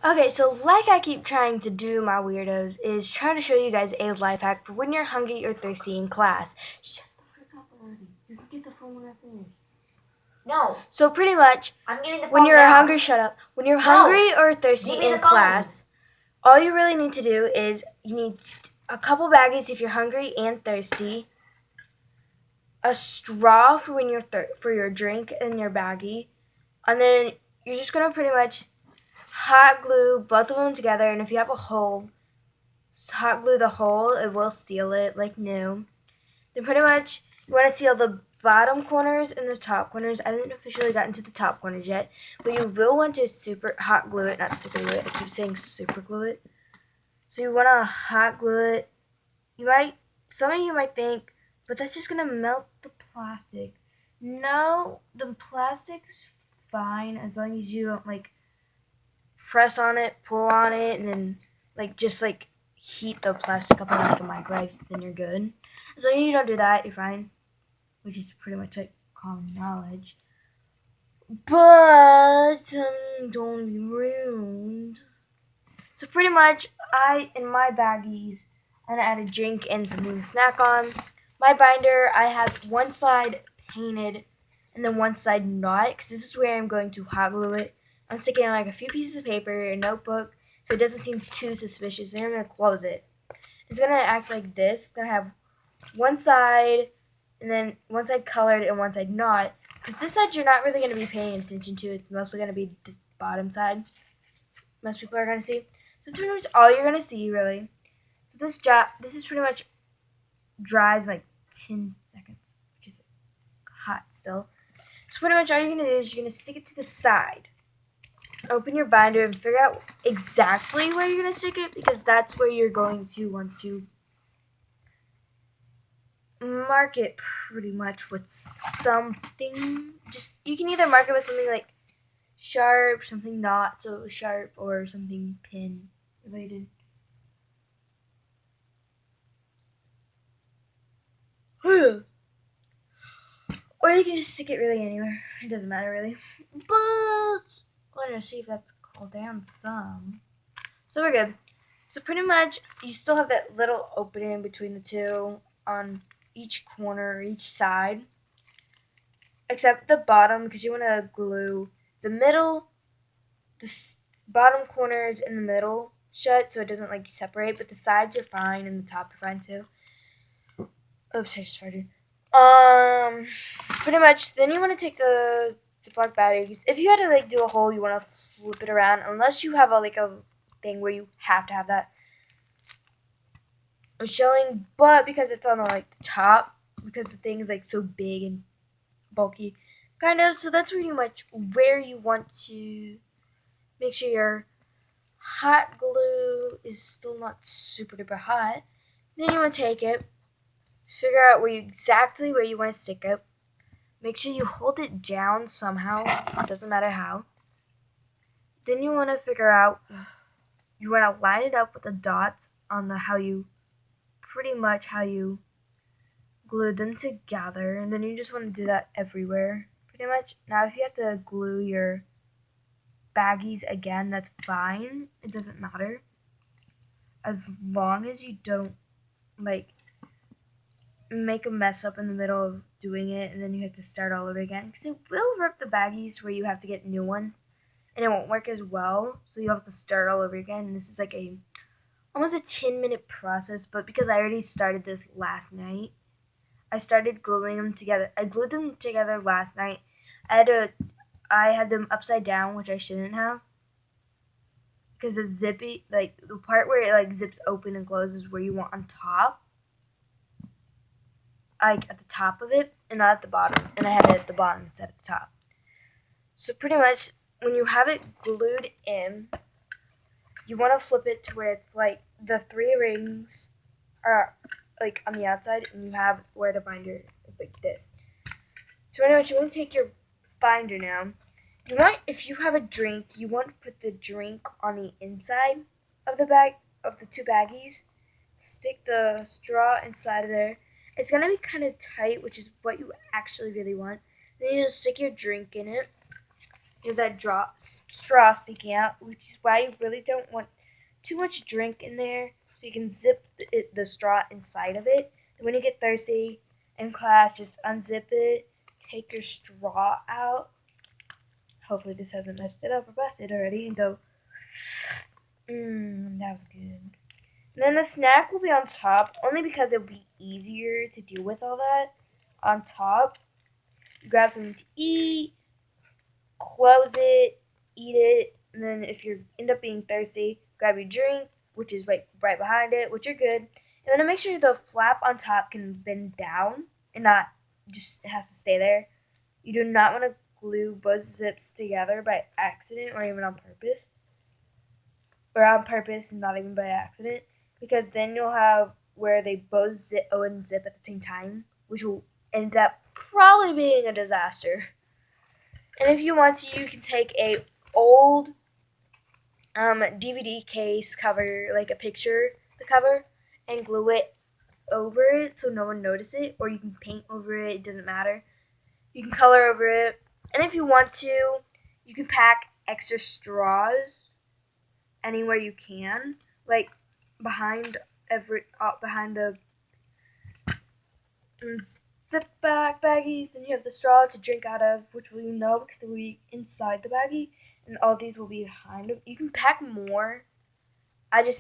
Okay, so like I keep trying to do, my weirdos, is try to show you guys a life hack for when you're hungry or thirsty in class. Shut the frick up already. You can get the phone when I finish. No, So pretty much, I'm getting the phone when you're now. hungry, shut up. When you're hungry or thirsty Give me the in phone. class, all you really need to do is you need a couple baggies if you're hungry and thirsty, a straw for when you're for your drink in your baggie, and then you're just gonna pretty much hot glue both of them together. And if you have a hole, hot glue the hole. It will seal it like new. Then pretty much you want to seal the bottom corners and the top corners. I haven't officially gotten to the top corners yet, but you will want to super hot glue it, not super glue it. I keep saying super glue it. So you want to hot glue it. Some of you might think, but that's just gonna melt the plastic. No, the plastic's fine as long as you don't like press on it, pull on it, and then just heat the plastic up in like a microwave. Then you're good. As long as you don't do that, you're fine. Which is pretty much like common knowledge. But don't be ruined. So pretty much, in my baggies, and I add a drink and something to snack on. My binder, I have one side painted and then one side not, because this is where I'm going to hot glue it. I'm sticking like a few pieces of paper, a notebook, so it doesn't seem too suspicious. And I'm gonna close it. It's gonna act like this. It's gonna have one side, and then one side colored and one side not. Because this side you're not really gonna be paying attention to. It's mostly gonna be the bottom side. Most people are gonna see. So that's pretty much all you're gonna see, really. So this is pretty much dries in like 10 seconds, which is hot still. So pretty much all you're gonna do is you're gonna stick it to the side. Open your binder and figure out exactly where you're gonna stick it, because that's where you're going to want to mark it pretty much with something. Just you can either mark it with something like sharp, something not so sharp, or something pin related. Or you can just stick it really anywhere. It doesn't matter really. But let us see if that's cooled down some. So we're good. So pretty much you still have that little opening between the two on each corner, each side. Except the bottom, because you want to glue the middle, the bottom corners in the middle shut so it doesn't like separate, but the sides are fine and the top are fine too. Oops, I just farted. Pretty much, then you want to take the Ziploc batteries. If you had to like do a hole, you want to flip it around, unless you have a thing where you have to have that. I'm showing, but because it's on the top, because the thing is like so big and bulky, kind of. So that's pretty much where you want to make sure your hot glue is still not super duper hot. Then you want to take it, figure out exactly where you want to stick it. Make sure you hold it down somehow. It doesn't matter how. Then you want to figure out, you want to line it up with the dots on how you glue them together. And then you just want to do that everywhere, pretty much. Now, if you have to glue your baggies again, that's fine. It doesn't matter. As long as you don't, make a mess up in the middle of doing it and then you have to start all over again. Because it will rip the baggies where you have to get new ones. And it won't work as well, so you have to start all over again. And this is like almost a 10-minute process, but because I already started this last night, I started gluing them together. I glued them together last night. I had them upside down, which I shouldn't have, because the zippy, the part where it zips open and closes, where you want on top, at the top of it, and not at the bottom. And I had it at the bottom instead of the top. So pretty much, when you have it glued in, you want to flip it to where it's like the three rings are like on the outside, and you have where the binder is like this. So anyway, you want to take your binder now. If you have a drink, you want to put the drink on the inside of the bag of the two baggies. Stick the straw inside of there. It's gonna be kind of tight, which is what you actually really want. Then you just stick your drink in it. You have that straw sticking out, which is why you really don't want too much drink in there. So you can zip the straw inside of it. And when you get thirsty in class, just unzip it, take your straw out. Hopefully this hasn't messed it up or busted already, and go, that was good. And then the snack will be on top, only because it'll be easier to deal with all that on top. You grab something to eat, close it, eat it, and then if you end up being thirsty, grab your drink, which is right behind it, which you're good. And then make sure the flap on top can bend down and not just, it has to stay there. You do not want to glue both zips together by accident or even on purpose. Or on purpose and not even by accident. Because then you'll have where they both zip and zip at the same time, which will end up probably being a disaster. And if you want to, you can take a old DVD case cover, like a picture, the cover, and glue it over it so no one notices it, or you can paint over it, it doesn't matter. You can color over it. And if you want to, you can pack extra straws anywhere you can, like behind the zip baggies. Then you have the straw to drink out of, which will because they will be inside the baggie, and all these will be behind them. You can pack more. I just